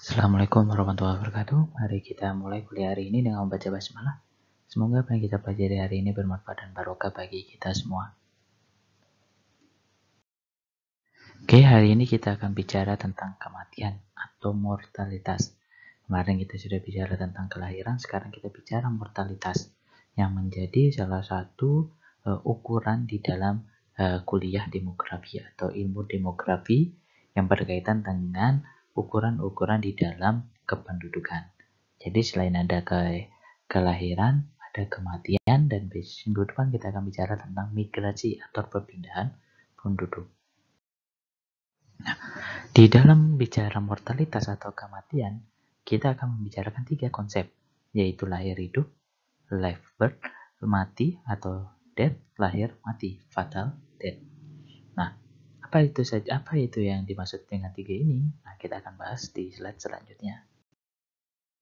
Assalamualaikum warahmatullahi wabarakatuh. Mari kita mulai kuliah hari ini dengan membaca basmalah. Semoga apa yang kita pelajari hari ini bermanfaat dan barokah bagi kita semua. Oke, hari ini kita akan bicara tentang kematian atau mortalitas. Kemarin kita sudah bicara tentang kelahiran, sekarang kita bicara mortalitas yang menjadi salah satu ukuran di dalam kuliah demografi atau ilmu demografi yang berkaitan dengan ukuran-ukuran di dalam kependudukan. Jadi selain ada kelahiran, ada kematian, dan minggu depan kita akan bicara tentang migrasi atau perpindahan penduduk. Nah, di dalam bicara mortalitas atau kematian, kita akan membicarakan 3 konsep, yaitu lahir hidup, live birth, mati atau death, lahir mati, fatal death. Nah, apa itu yang dimaksud dengan 3 ini? Nah, kita akan bahas di slide selanjutnya.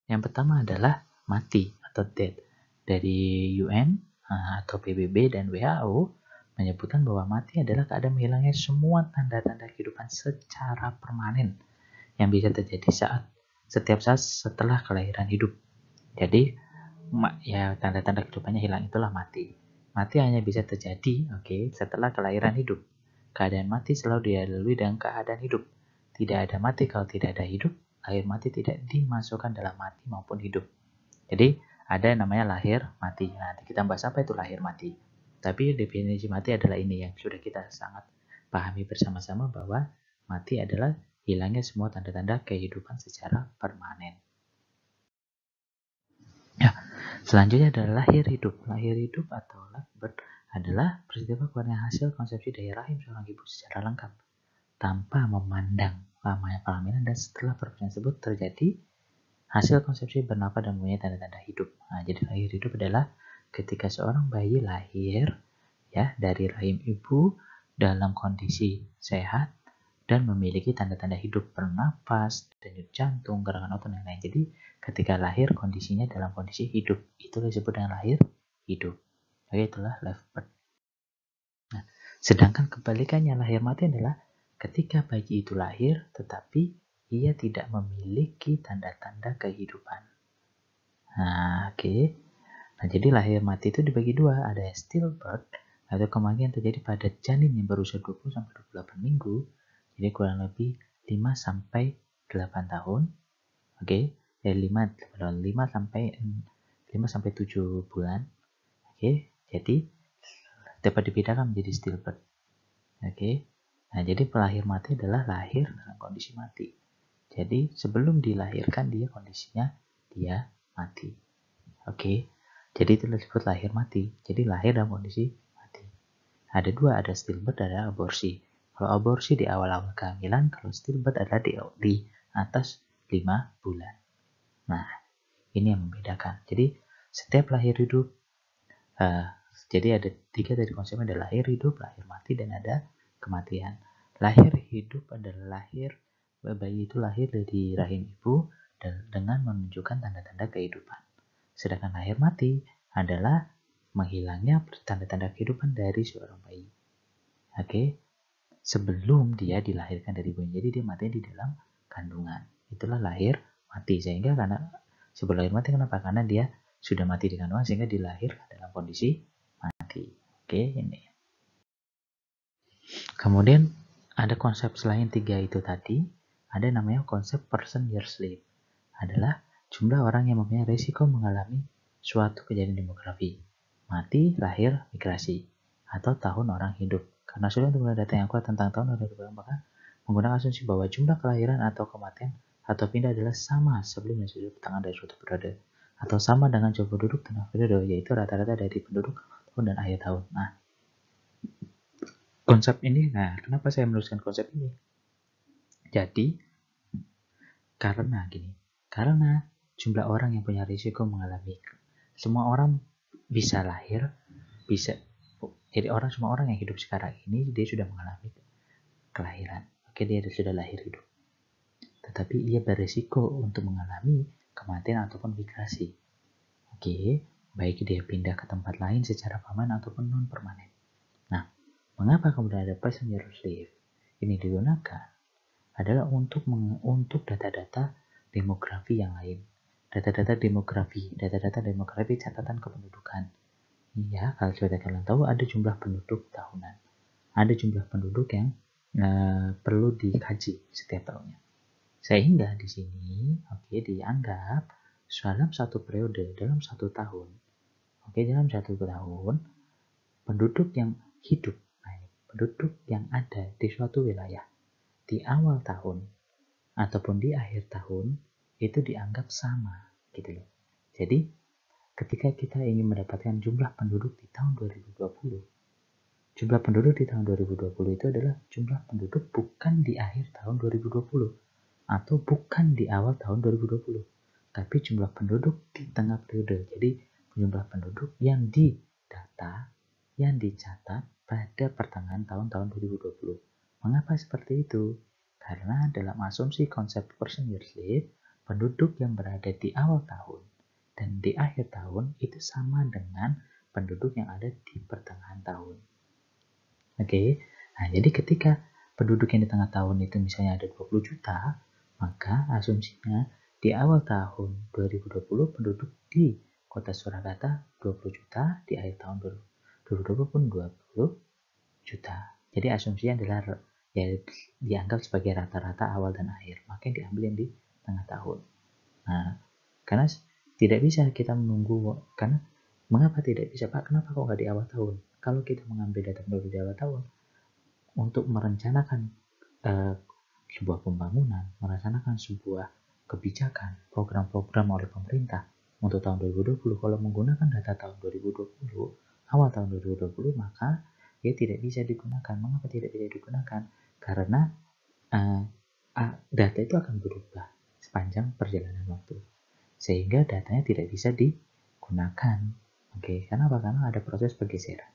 Yang pertama adalah mati atau death. Dari UN atau PBB dan WHO menyebutkan bahwa mati adalah keadaan menghilangnya semua tanda-tanda kehidupan secara permanen yang bisa terjadi setiap saat setelah kelahiran hidup. Jadi ya tanda-tanda kehidupannya hilang, itulah mati. Mati hanya bisa terjadi setelah kelahiran hidup. Keadaan mati selalu dilalui dengan keadaan hidup. Tidak ada mati kalau tidak ada hidup. Lahir mati tidak dimasukkan dalam mati maupun hidup. Jadi ada yang namanya lahir mati. Nanti kita bahas apa itu lahir mati. Tapi definisi mati adalah ini yang sudah kita sangat pahami bersama-sama, bahwa mati adalah hilangnya semua tanda-tanda kehidupan secara permanen. Ya, selanjutnya adalah lahir hidup. Lahir hidup atau live birth adalah peristiwa keluarnya hasil konsepsi dari rahim seorang ibu secara lengkap tanpa memandang lamanya kehamilan, dan setelah perpindahan tersebut terjadi hasil konsepsi bernafas dan mempunyai tanda-tanda hidup. Nah, jadi lahir hidup adalah ketika seorang bayi lahir ya dari rahim ibu dalam kondisi sehat dan memiliki tanda-tanda hidup, bernapas, denyut jantung, gerakan otot, dan lain-lain. Jadi ketika lahir kondisinya dalam kondisi hidup, itu disebut dengan lahir hidup. Oke, itulah live birth. Nah, sedangkan kebalikannya lahir mati adalah ketika bayi itu lahir tetapi ia tidak memiliki tanda-tanda kehidupan. Nah, Nah, jadi lahir mati itu dibagi dua, ada stillbirth atau kematian terjadi pada janin yang berusia 20 sampai 28 minggu. Jadi kurang lebih 5 sampai 8 tahun. Dari 5 sampai 7 bulan. Jadi dapat dibedakan menjadi stillbirth. Nah, jadi pelahir mati adalah lahir dalam kondisi mati. Jadi sebelum dilahirkan dia kondisinya dia mati. Jadi itu disebut lahir mati. Jadi lahir dalam kondisi mati. Ada dua, ada stillbirth, ada aborsi. Kalau aborsi di awal-awal kehamilan, kalau stillbirth adalah di atas 5 bulan. Nah, ini yang membedakan. Jadi setiap lahir hidup, jadi ada 3 dari konsepnya, ada lahir hidup, lahir mati, dan ada kematian. Lahir hidup adalah bayi itu lahir dari rahim ibu dan dengan menunjukkan tanda-tanda kehidupan. Sedangkan lahir mati adalah menghilangnya tanda-tanda kehidupan dari seorang bayi. Sebelum dia dilahirkan dari ibunya. Jadi dia mati di dalam kandungan. Itulah lahir mati. Sehingga karena sebelum lahir mati, kenapa? Karena dia sudah mati di kandungan sehingga dilahirkan dalam kondisi mati. Ini. Kemudian ada konsep selain 3 itu tadi, ada namanya konsep person years live. Adalah jumlah orang yang mempunyai risiko mengalami suatu kejadian demografi, mati, lahir, migrasi, atau tahun orang hidup. Karena sudah menurut data yang kuat tentang tahun orang hidup, maka menggunakan asumsi bahwa jumlah kelahiran atau kematian atau pindah adalah sama sebelum dan sesudah pertengahan dari suatu periode, atau sama dengan jumlah penduduk tengah periode, yaitu rata-rata dari penduduk tahun dan akhir tahun. Nah, konsep ini, kenapa saya menuliskan konsep ini? Jadi, karena jumlah orang yang punya risiko mengalami, semua orang bisa lahir, jadi semua orang yang hidup sekarang ini dia sudah mengalami kelahiran. Dia sudah lahir hidup. Tetapi ia berisiko untuk mengalami kematian ataupun migrasi. Baik dia pindah ke tempat lain secara permanen ataupun non permanen. Nah, mengapa kemudian ada person years live? Ini digunakan adalah untuk data-data demografi yang lain. Data-data demografi catatan kependudukan. Iya, kalau sudah kalian tahu ada jumlah penduduk tahunan. Ada jumlah penduduk yang perlu dikaji setiap tahunnya. Sehingga di sini dianggap dalam satu periode, dalam satu tahun, dalam satu tahun, penduduk yang hidup, penduduk yang ada di suatu wilayah di awal tahun ataupun di akhir tahun itu dianggap sama, gitu loh. Jadi ketika kita ingin mendapatkan jumlah penduduk di tahun 2020, jumlah penduduk di tahun 2020 itu adalah jumlah penduduk bukan di akhir tahun 2020 atau bukan di awal tahun 2020, tapi jumlah penduduk di tengah periode. Jadi jumlah penduduk yang didata, yang dicatat pada pertengahan tahun 2020. Mengapa seperti itu? Karena dalam asumsi konsep person years lived, penduduk yang berada di awal tahun dan di akhir tahun itu sama dengan penduduk yang ada di pertengahan tahun. Nah jadi ketika penduduk yang di tengah tahun itu misalnya ada 20 juta, maka asumsinya di awal tahun 2020 penduduk di kota Surakarta 20 juta, di akhir tahun 2020 pun 20 juta. Jadi asumsinya adalah ya dianggap sebagai rata-rata awal dan akhir, makanya diambil yang di tengah tahun. Nah, karena tidak bisa kita menunggu, karena mengapa tidak bisa Pak? Kenapa kok nggak di awal tahun? Kalau kita mengambil data penduduk di awal tahun, untuk merencanakan sebuah pembangunan, merencanakan sebuah kebijakan, program-program oleh pemerintah untuk tahun 2020, kalau menggunakan data tahun 2020, awal tahun 2020, maka dia tidak bisa digunakan. Mengapa tidak bisa digunakan? Karena data itu akan berubah sepanjang perjalanan waktu, sehingga datanya tidak bisa digunakan. Kenapa? Karena ada proses pergeseran.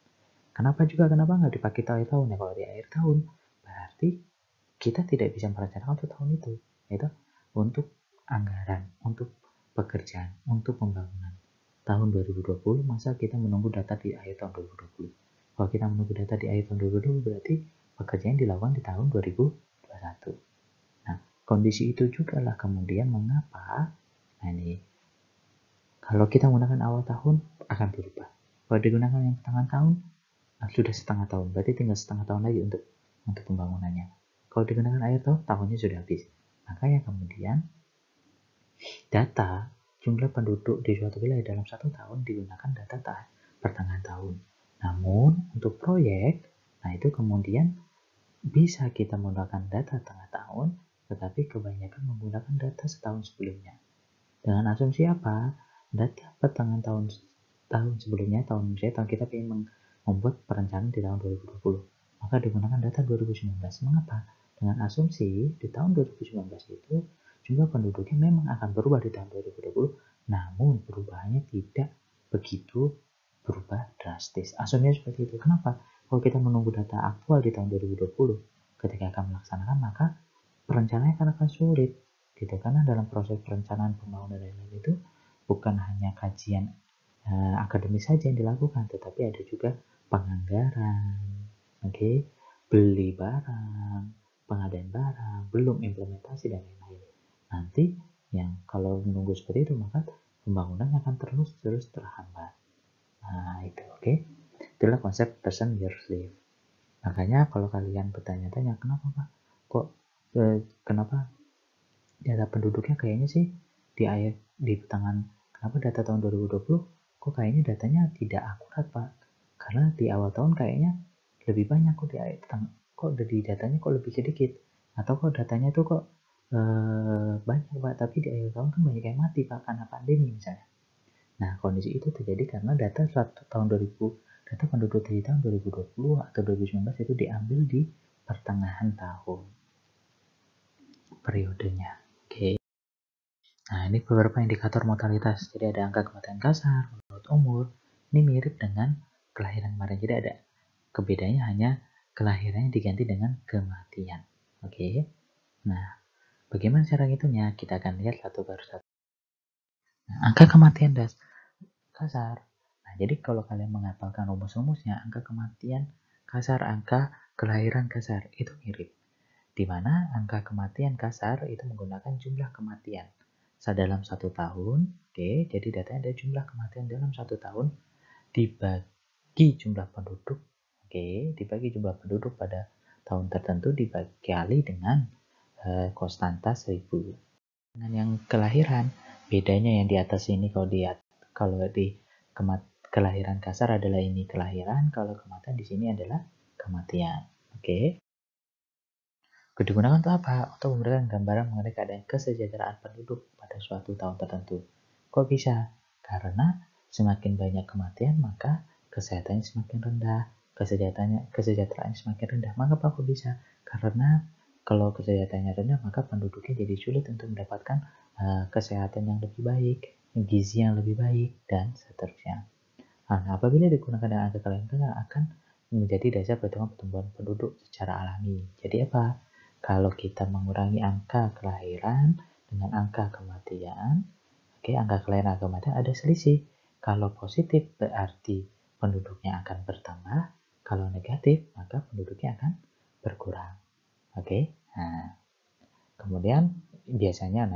Kenapa nggak dipakai akhir tahun ya? Kalau di akhir tahun berarti kita tidak bisa merencanakan untuk tahun itu, yaitu untuk anggaran, untuk pekerjaan, untuk pembangunan. Tahun 2020 masa kita menunggu data di akhir tahun 2020? Kalau kita menunggu data di akhir tahun 2020 berarti pekerjaan dilakukan di tahun 2021. Nah, kondisi itu juga lah kemudian mengapa kalau kita menggunakan awal tahun akan berubah. Kalau digunakan yang tengah tahun sudah setengah tahun, berarti tinggal setengah tahun lagi untuk pembangunannya. Kalau digunakan akhir tahun, tahunnya sudah habis. Makanya kemudian data jumlah penduduk di suatu wilayah dalam satu tahun digunakan data pertengahan tahun. Namun untuk proyek, itu kemudian bisa kita menggunakan data tengah tahun, tetapi kebanyakan menggunakan data setahun sebelumnya. Dengan asumsi apa? Data pertengahan tahun sebelumnya, tahun kita ingin membuat perencanaan di tahun 2020, maka digunakan data 2019. Mengapa? Dengan asumsi di tahun 2019 itu jumlah penduduknya memang akan berubah di tahun 2020, namun perubahannya tidak begitu berubah drastis. Asumsinya seperti itu. Kenapa? Kalau kita menunggu data aktual di tahun 2020 ketika akan melaksanakan, maka perencanaannya akan sulit gitu, karena dalam proses perencanaan pembangunan dan lain-lain itu bukan hanya kajian akademis saja yang dilakukan, tetapi ada juga penganggaran, beli barang, pengadaan barang, belum implementasi dan lain-lain. Nanti yang kalau menunggu seperti itu maka pembangunan akan terus terhambat. Nah itu itulah konsep person years live. Makanya kalau kalian bertanya-tanya kenapa Pak kenapa data penduduknya kayaknya sih di pertengahan, kenapa data tahun 2020 kok kayaknya datanya tidak akurat Pak? Karena di awal tahun kayaknya lebih banyak, kok di datanya kok lebih sedikit, atau kok datanya tuh kok banyak Pak, tapi di akhir tahun kan banyak yang mati Pak karena pandemi misalnya. Nah kondisi itu terjadi karena data data penduduk dari tahun 2020 atau 2019 itu diambil di pertengahan tahun periodenya. Nah, ini beberapa indikator mortalitas. Jadi ada angka kematian kasar, menurut umur. Ini mirip dengan kelahiran kemarin. Jadi ada kebedaannya hanya kelahirannya diganti dengan kematian. Nah, bagaimana cara ngitungnya? Kita akan lihat satu per satu. Nah, angka kematian kasar. Nah, jadi kalau kalian menghafalkan rumus-rumusnya, angka kematian kasar, angka kelahiran kasar, itu mirip. Di mana angka kematian kasar itu menggunakan jumlah kematian. dalam 1 tahun. Oke, jadi datanya ada jumlah kematian dalam 1 tahun dibagi jumlah penduduk. Oke, dibagi jumlah penduduk pada tahun tertentu dikali dengan konstanta 1000. Dengan yang kelahiran, bedanya yang di atas ini kalau di kelahiran kasar adalah ini kelahiran, kalau kematian di sini adalah kematian. Oke. Digunakan untuk apa? Untuk memberikan gambaran mengenai keadaan kesejahteraan penduduk pada suatu tahun tertentu. Kok bisa? Karena semakin banyak kematian, maka kesehatannya semakin rendah, kesejahteraannya semakin rendah. Mengapa kok bisa? Karena kalau kesehatannya rendah, maka penduduknya jadi sulit untuk mendapatkan kesehatan yang lebih baik, gizi yang lebih baik, dan seterusnya. Nah, apabila digunakan dengan angka kelahiran akan menjadi dasar pertumbuhan penduduk secara alami. Jadi apa? Kalau kita mengurangi angka kelahiran dengan angka kematian, angka kelahiran dan kematian ada selisih. Kalau positif berarti penduduknya akan bertambah, kalau negatif maka penduduknya akan berkurang. Nah, kemudian biasanya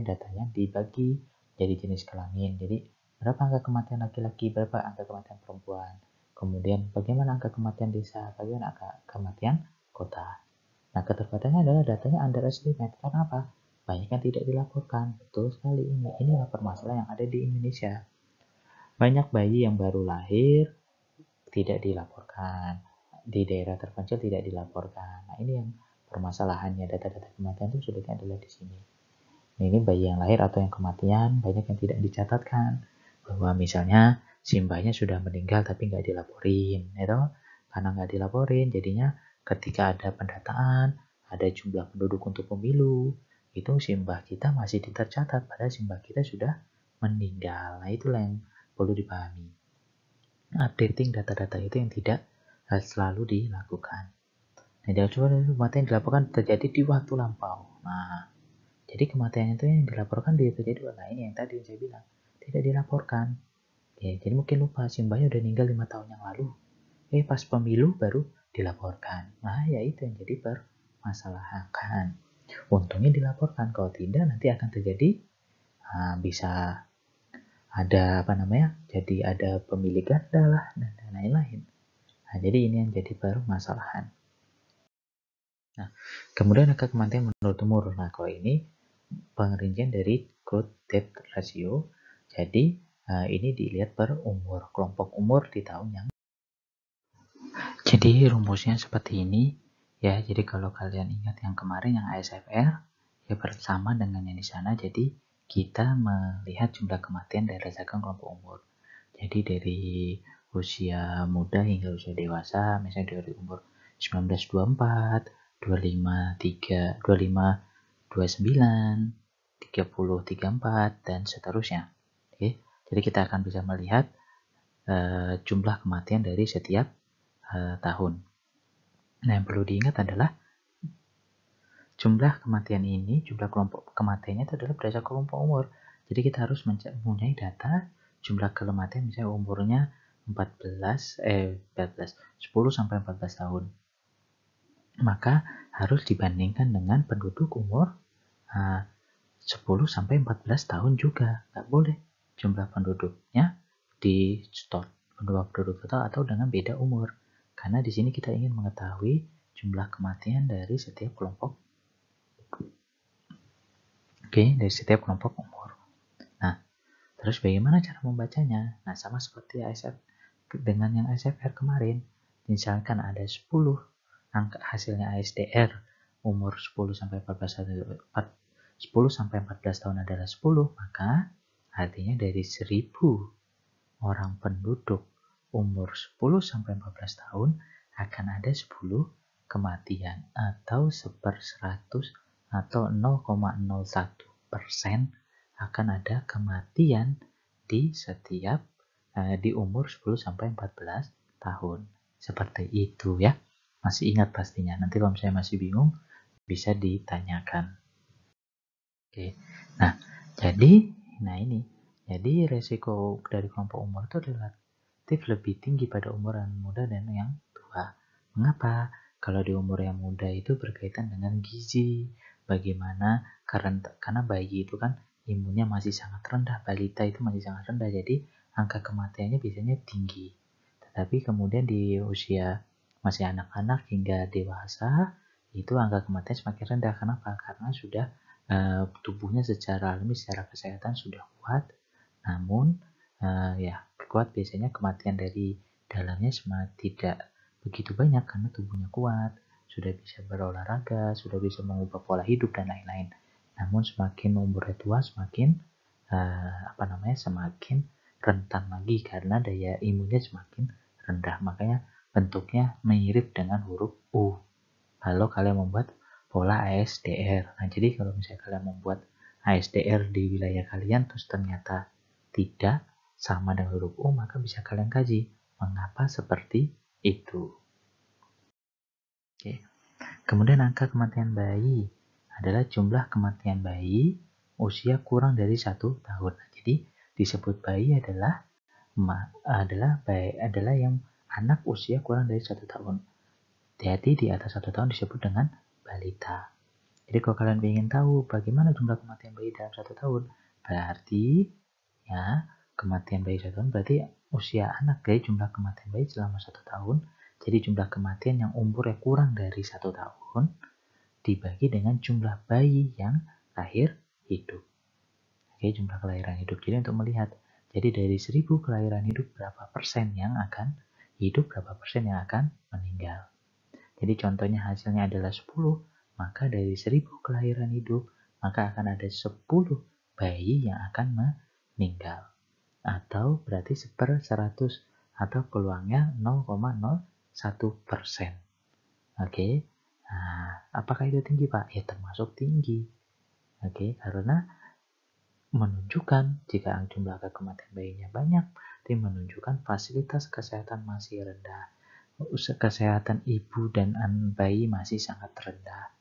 datanya dibagi jadi jenis kelamin. Jadi berapa angka kematian laki-laki, berapa angka kematian perempuan. Kemudian bagaimana angka kematian desa, bagaimana angka kematian kota. Nah, keterbatasnya adalah datanya underestimate. Karena apa? Banyak yang tidak dilaporkan. Betul sekali ini. Inilah permasalahan yang ada di Indonesia. Banyak bayi yang baru lahir tidak dilaporkan. Di daerah terpencil tidak dilaporkan. Nah, ini yang permasalahannya. Data-data kematian itu sulitnya adalah di sini. Nah, ini bayi yang lahir atau yang kematian banyak yang tidak dicatatkan. Bahwa misalnya si mbahnya sudah meninggal tapi nggak dilaporin. Karena nggak dilaporin jadinya ketika ada pendataan, ada jumlah penduduk untuk pemilu, itu simbah kita masih tercatat, padahal simbah kita sudah meninggal. Nah, itulah yang perlu dipahami. Updating data-data itu yang tidak selalu dilakukan. Nah, kematian dilaporkan terjadi di waktu lampau. Nah, jadi kematian itu yang dilaporkan terjadi. Nah, ini yang tadi saya bilang, tidak dilaporkan. Jadi mungkin lupa, simbahnya udah meninggal 5 tahun yang lalu. Pas pemilu baru dilaporkan. Nah, ya itu yang jadi permasalahan. Untungnya dilaporkan, kalau tidak nanti akan terjadi bisa ada jadi ada pemilih ganda lah dan lain-lain. Nah, jadi ini yang jadi permasalahan. Nah, kemudian angka kematian menurut umur. Nah, kalau ini pengerincian dari growth death ratio. Jadi ini dilihat per umur, kelompok umur di tahun yang. Jadi rumusnya seperti ini ya. Jadi kalau kalian ingat yang kemarin yang ASFR ya bersama dengan yang di sana. Jadi kita melihat jumlah kematian berdasarkan kelompok umur. Jadi dari usia muda hingga usia dewasa, misalnya dari umur 1924, 25, 29, 30, 34 dan seterusnya. Jadi kita akan bisa melihat jumlah kematian dari setiap tahun. Nah, yang perlu diingat adalah jumlah kematian ini, jumlah kelompok kematiannya itu adalah berdasarkan kelompok umur. Jadi kita harus mempunyai data jumlah kematian misalnya umurnya 10 sampai 14 tahun. Maka harus dibandingkan dengan penduduk umur 10 sampai 14 tahun juga. Nggak boleh jumlah penduduknya di stop penduduk total atau dengan beda umur. Karena di sini kita ingin mengetahui jumlah kematian dari setiap kelompok. Dari setiap kelompok umur. Nah, terus bagaimana cara membacanya? Nah, sama seperti ASF dengan yang ASFR kemarin. Misalkan ada 10 angka hasilnya ASDR umur 10 sampai 14 tahun adalah 10, maka artinya dari 1000 orang penduduk umur 10 sampai 14 tahun akan ada 10 kematian atau 1/100 atau 0,01% akan ada kematian di setiap di umur 10 sampai 14 tahun. Seperti itu ya. Masih ingat pastinya. Nanti kalau misalnya masih bingung bisa ditanyakan. Nah, jadi jadi resiko dari kelompok umur itu relatif lebih tinggi pada umur yang muda dan yang tua. Mengapa? Kalau di umur yang muda itu berkaitan dengan gizi. Bagaimana? Karena bayi itu kan imunnya masih sangat rendah, balita itu masih sangat rendah, jadi angka kematiannya biasanya tinggi. Tetapi kemudian di usia masih anak-anak hingga dewasa, itu angka kematian semakin rendah. Kenapa? Karena sudah tubuhnya secara alami, secara kesehatan sudah kuat, namun kuat biasanya kematian dari dalamnya tidak begitu banyak karena tubuhnya kuat, sudah bisa berolahraga, sudah bisa mengubah pola hidup dan lain-lain. Namun semakin umurnya tua, semakin semakin rentan lagi karena daya imunnya semakin rendah. Makanya bentuknya mirip dengan huruf U. Kalau kalian membuat pola ASDR. Nah, jadi kalau misalnya kalian membuat ASDR di wilayah kalian terus ternyata tidak sama dengan huruf U, maka bisa kalian kaji mengapa seperti itu. Oke. Kemudian angka kematian bayi adalah jumlah kematian bayi usia kurang dari 1 tahun. Jadi disebut bayi adalah yang anak usia kurang dari 1 tahun. Hati-hati, di atas 1 tahun disebut dengan balita. Jadi kalau kalian ingin tahu bagaimana jumlah kematian bayi dalam 1 tahun, berarti kematian bayi 1 tahun berarti usia anak dari jumlah kematian bayi selama 1 tahun. Jadi jumlah kematian yang umurnya kurang dari 1 tahun dibagi dengan jumlah bayi yang lahir hidup. Oke, jumlah kelahiran hidup. Jadi untuk melihat, jadi dari 1000 kelahiran hidup berapa persen yang akan hidup, berapa persen yang akan meninggal. Jadi contohnya hasilnya adalah 10, maka dari 1000 kelahiran hidup, maka akan ada 10 bayi yang akan meninggal. Atau berarti 1/100, atau peluangnya 0,01%. Oke, nah, apakah itu tinggi, Pak? Ya, termasuk tinggi. Oke, karena menunjukkan jika jumlah angka kematian bayinya banyak, itu menunjukkan fasilitas kesehatan masih rendah. Kesehatan ibu dan bayi masih sangat rendah.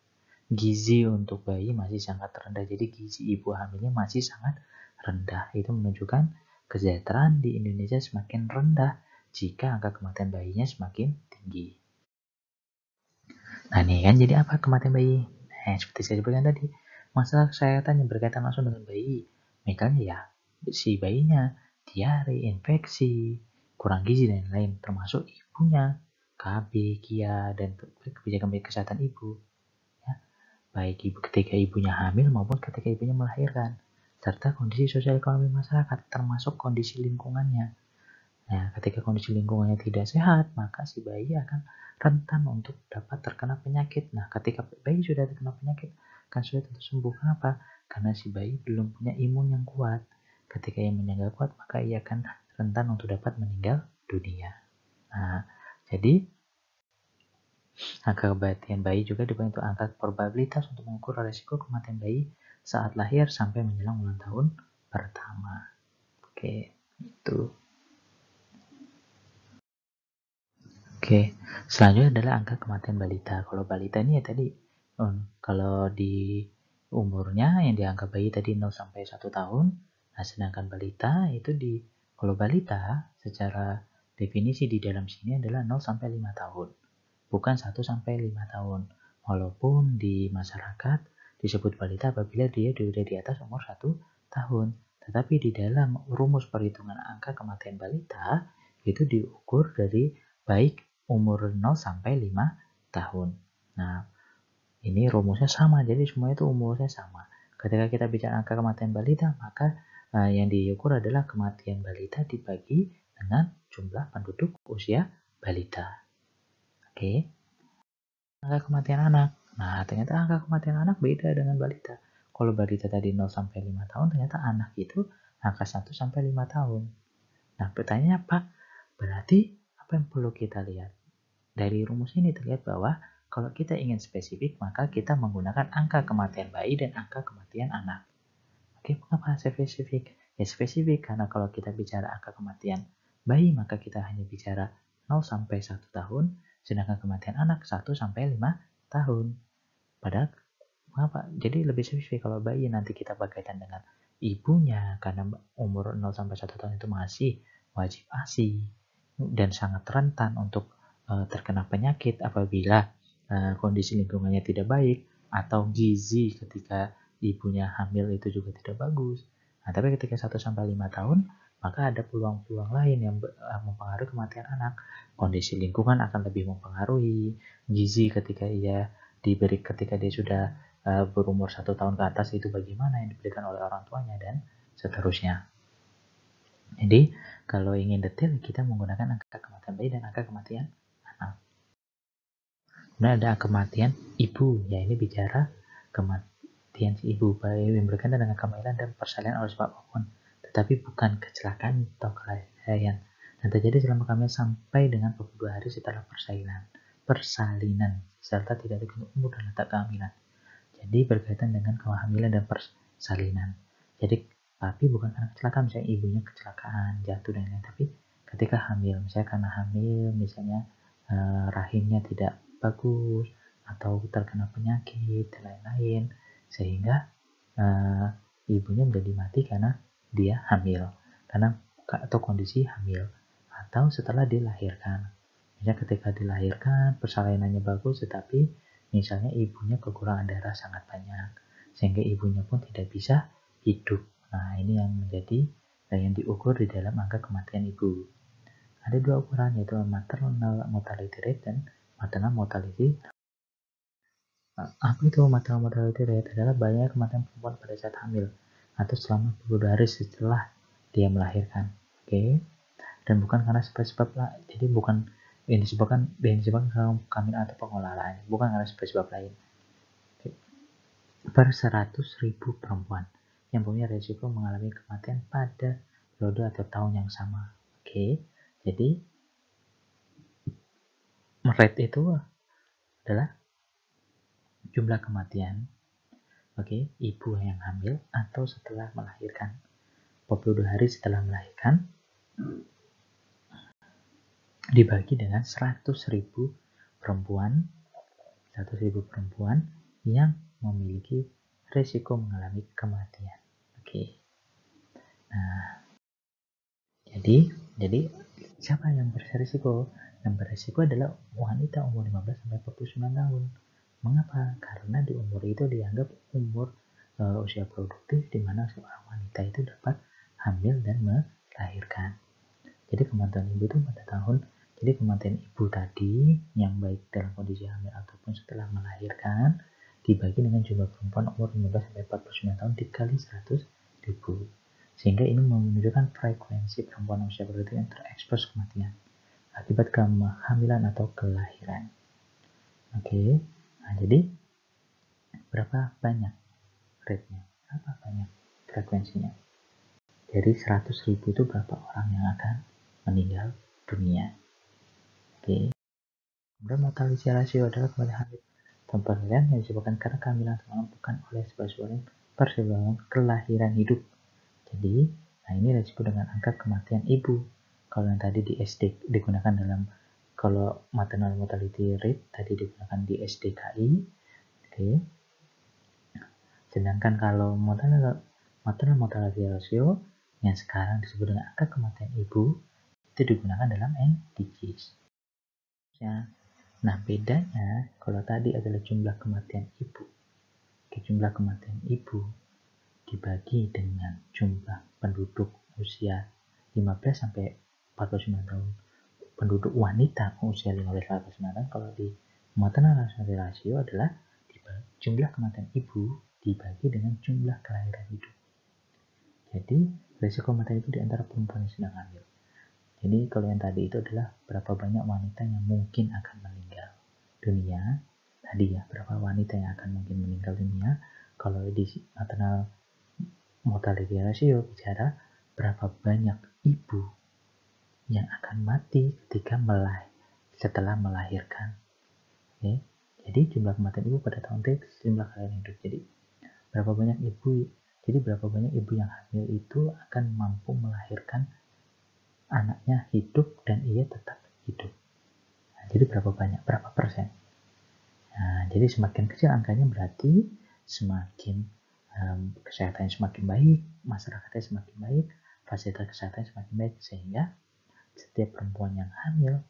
Gizi untuk bayi masih sangat rendah. Jadi gizi ibu hamilnya masih sangat rendah. Itu menunjukkan kesejahteraan di Indonesia semakin rendah jika angka kematian bayinya semakin tinggi. Nah, nih kan jadi apa kematian bayi? Nah, seperti saya sebutkan tadi, masalah kesehatan yang berkaitan langsung dengan bayi. Misalnya ya, si bayinya diare, infeksi, kurang gizi dan lain-lain, termasuk ibunya, KB, KIA, dan kebijakan kesehatan ibu. Ya, baik ibu ketika ibunya hamil maupun ketika ibunya melahirkan, serta kondisi sosial ekonomi masyarakat, termasuk kondisi lingkungannya. Nah, ketika kondisi lingkungannya tidak sehat, maka si bayi akan rentan untuk dapat terkena penyakit. Nah, ketika bayi sudah terkena penyakit, kan sudah tentu sembuh. Kenapa? Karena si bayi belum punya imun yang kuat. Ketika imunnya nggak kuat, maka ia akan rentan untuk dapat meninggal dunia. Nah, jadi angka kematian bayi juga dibentuk angka probabilitas untuk mengukur resiko kematian bayi saat lahir sampai menjelang ulang tahun pertama. Oke, itu. Oke, selanjutnya adalah angka kematian balita. Kalau balita ini ya tadi, kalau di umurnya yang dianggap bayi tadi 0 sampai 1 tahun, nah sedangkan balita itu kalau balita secara definisi di dalam sini adalah 0 sampai 5 tahun, bukan 1 sampai 5 tahun. Walaupun di masyarakat disebut balita apabila dia sudah di atas umur 1 tahun. Tetapi di dalam rumus perhitungan angka kematian balita itu diukur dari baik umur 0 sampai 5 tahun. Nah, ini rumusnya sama, jadi semuanya itu umurnya sama. Ketika kita bicara angka kematian balita, maka yang diukur adalah kematian balita dibagi dengan jumlah penduduk usia balita. Oke. Angka kematian anak. Nah, ternyata angka kematian anak beda dengan balita. Kalau balita tadi 0 sampai 5 tahun, ternyata anak itu angka 1 sampai 5 tahun. Nah, pertanyaannya apa? Berarti apa yang perlu kita lihat? Dari rumus ini terlihat bahwa kalau kita ingin spesifik, maka kita menggunakan angka kematian bayi dan angka kematian anak. Oke, mengapa spesifik? Ya spesifik karena kalau kita bicara angka kematian bayi, maka kita hanya bicara 0 sampai 1 tahun, sedangkan kematian anak 1 sampai 5 tahun. Padahal mengapa? Jadi lebih spesifik kalau bayi nanti kita berkaitan dengan ibunya karena umur 0 sampai 1 tahun itu masih wajib ASI dan sangat rentan untuk terkena penyakit apabila kondisi lingkungannya tidak baik atau gizi ketika ibunya hamil itu juga tidak bagus. Nah, tapi ketika 1-5 tahun, maka ada peluang-peluang lain yang mempengaruhi kematian anak. Kondisi lingkungan akan lebih mempengaruhi, gizi ketika dia sudah berumur 1 tahun ke atas itu bagaimana yang diberikan oleh orang tuanya, dan seterusnya. Jadi, kalau ingin detail, kita menggunakan angka kematian bayi dan angka kematian anak. Kemudian ada kematian ibu, ya ini bicara kematian si ibu, bayi yang berkaitan dengan kehamilan dan persalinan oleh sebab apapun, tetapi bukan kecelakaan atau kelainan yang terjadi selama kehamilan sampai dengan 22 hari setelah persalinan, serta tidak dikenal umur dan letak kehamilan. Jadi berkaitan dengan kehamilan dan persalinan. Jadi tapi bukan karena kecelakaan, misalnya ibunya kecelakaan, jatuh dan lain-lain, tapi ketika hamil, misalnya karena hamil, misalnya rahimnya tidak bagus atau terkena penyakit dan lain-lain, sehingga ibunya menjadi mati karena dia hamil, atau kondisi hamil, atau setelah dilahirkan. Misalnya ketika dilahirkan persalinannya bagus, tetapi misalnya ibunya kekurangan darah sangat banyak, sehingga ibunya pun tidak bisa hidup. Nah, ini yang menjadi yang diukur di dalam angka kematian ibu. Ada 2 ukuran, yaitu maternal mortality rate dan maternal mortality. Apa itu maternal mortality rate? Adalah banyaknya kematian perempuan pada saat hamil atau selama 22 hari setelah dia melahirkan. Oke. Dan bukan karena sebab-sebab lah. Jadi bukan yang disebabkan kehamilan atau pengolahan, bukan karena sebab-sebab lain. Per 100.000 perempuan yang punya risiko mengalami kematian pada periode atau tahun yang sama. Oke, jadi rate itu adalah jumlah kematian, ibu yang hamil atau setelah melahirkan, 42 hari setelah melahirkan, dibagi dengan 100.000 perempuan yang memiliki risiko mengalami kematian. Oke. Nah, jadi siapa yang berisiko? Yang berisiko adalah wanita umur 15-49 tahun. Mengapa? Karena di umur itu dianggap umur usia produktif, di mana seorang wanita itu dapat hamil dan melahirkan. Jadi kematian ibu itu jadi kematian ibu tadi yang baik dalam kondisi hamil ataupun setelah melahirkan dibagi dengan jumlah perempuan umur 15-49 tahun dikali 100.000. Sehingga ini menunjukkan frekuensi perempuan usia produktif yang terekspos kematian akibat kehamilan atau kelahiran. Oke. Nah, jadi berapa banyak rate-nya? Berapa banyak frekuensinya? Dari 100.000 itu berapa orang yang akan meninggal dunia? Oke. Kemudian mortality ratio adalah kematian yang disebabkan karena kehamilan semalam bukan oleh persebaran kelahiran hidup. Jadi, nah ini disebut dengan angka kematian ibu. Kalau yang tadi di SD digunakan kalau maternal mortality rate tadi digunakan di SDKI, oke. Sedangkan kalau maternal mortality ratio yang sekarang disebut dengan angka kematian ibu itu digunakan dalam NDGs. Ya. Nah, bedanya kalau tadi adalah jumlah kematian ibu. Jumlah kematian ibu dibagi dengan jumlah penduduk usia 15-49 tahun, penduduk wanita usia 15-49 tahun. Kalau di maternal mortality ratio adalah jumlah kematian ibu dibagi dengan jumlah kelahiran hidup. Jadi risiko kematian ibu di antara perempuan yang sedang hamil. Jadi kalau yang tadi itu adalah berapa banyak wanita yang mungkin akan meninggal dunia. Tadi ya, berapa wanita yang akan mungkin meninggal dunia. Kalau di maternal mortality ratio bicara berapa banyak ibu yang akan mati ketika setelah melahirkan. Oke. Jadi jumlah kematian ibu pada tahun T jumlah kelahiran hidup. Jadi berapa banyak ibu yang hamil itu akan mampu melahirkan anaknya hidup dan ia tetap hidup. Nah, jadi berapa persen? Nah, jadi semakin kecil angkanya berarti semakin kesehatannya semakin baik, masyarakatnya semakin baik, fasilitas kesehatan semakin baik, sehingga setiap perempuan yang hamil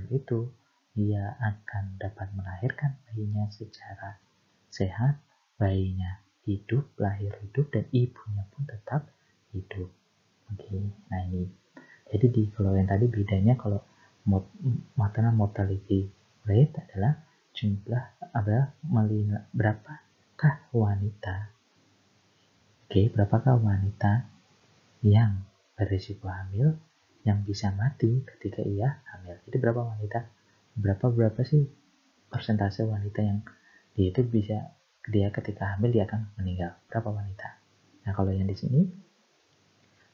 itu ia akan dapat melahirkan bayinya secara sehat bayinya hidup, lahir hidup, dan ibunya pun tetap hidup. Oke, nah ini. Jadi kalau yang tadi bedanya, kalau maternal mortality rate adalah jumlah berapakah wanita. Oke, berapakah wanita yang berisiko hamil yang bisa mati ketika ia hamil. Jadi berapa wanita? Berapa sih persentase wanita yang dia itu bisa ketika hamil dia akan meninggal? Berapa wanita? Nah, kalau yang di sini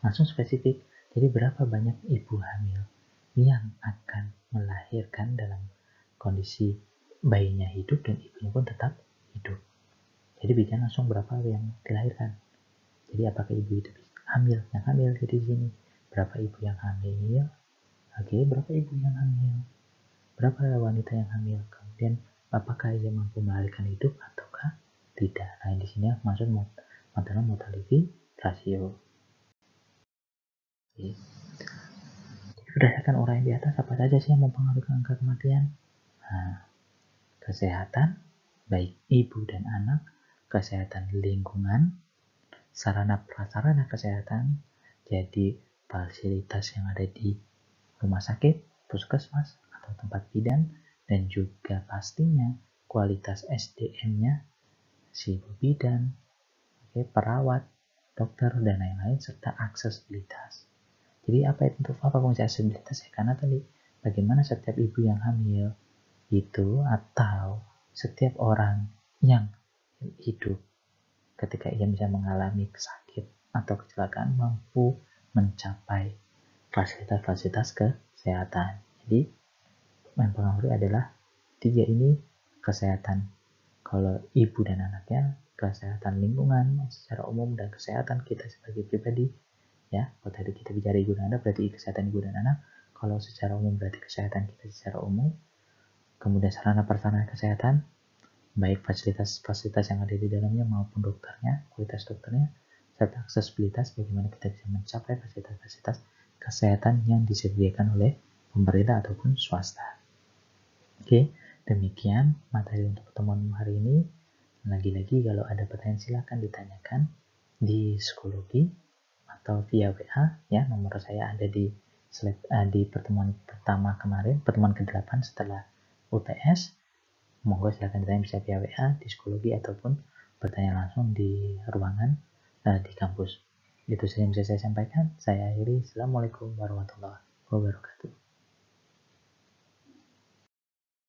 langsung spesifik. Jadi berapa banyak ibu hamil yang akan melahirkan dalam kondisi bayinya hidup dan ibunya pun tetap hidup. Jadi bicara langsung berapa yang dilahirkan. Jadi apakah ibu itu hamil? Yang hamil jadi di sini. Berapa ibu yang hamil? Oke, berapa ibu yang hamil? Berapa wanita yang hamil? Kemudian apakah ia mampu melahirkan hidup ataukah tidak? Nah, di sini maksud maternal mortality ratio. Oke. Berdasarkan uraian di atas, apa saja sih yang mempengaruhi angka kematian? Nah, kesehatan, baik ibu dan anak, kesehatan lingkungan, sarana prasarana kesehatan, jadi fasilitas yang ada di rumah sakit, puskesmas, atau tempat bidan, dan juga pastinya kualitas SDM-nya, si bidan, perawat, dokter, dan lain-lain, serta aksesibilitas. Jadi apa fungsi aksesibilitas ya? Karena tadi bagaimana setiap ibu yang hamil itu atau setiap orang yang hidup ketika ia bisa mengalami sakit atau kecelakaan mampu mencapai fasilitas-fasilitas kesehatan. Jadi yang pengaruh adalah 3 ini: kesehatan kalau ibu dan anaknya, kesehatan lingkungan secara umum, dan kesehatan kita sebagai pribadi. Ya, kalau tadi kita bicara ibu dan anak berarti kesehatan ibu dan anak. Kalau secara umum berarti kesehatan kita secara umum. Kemudian sarana prasarana kesehatan, baik fasilitas-fasilitas yang ada di dalamnya maupun dokternya, kualitas dokternya, serta aksesibilitas, bagaimana kita bisa mencapai fasilitas-fasilitas kesehatan yang disediakan oleh pemerintah ataupun swasta. Oke, demikian materi untuk pertemuan hari ini. Lagi-lagi kalau ada pertanyaan silakan ditanyakan di psikologi atau via WA ya. Nomor saya ada di slide di pertemuan pertama kemarin, pertemuan ke-8 setelah UTS. Monggo silakan ditanya bisa via WA di psikologi ataupun bertanya langsung di ruangan di kampus. Itu saja yang bisa saya sampaikan. Saya akhiri. Assalamualaikum warahmatullahi wabarakatuh.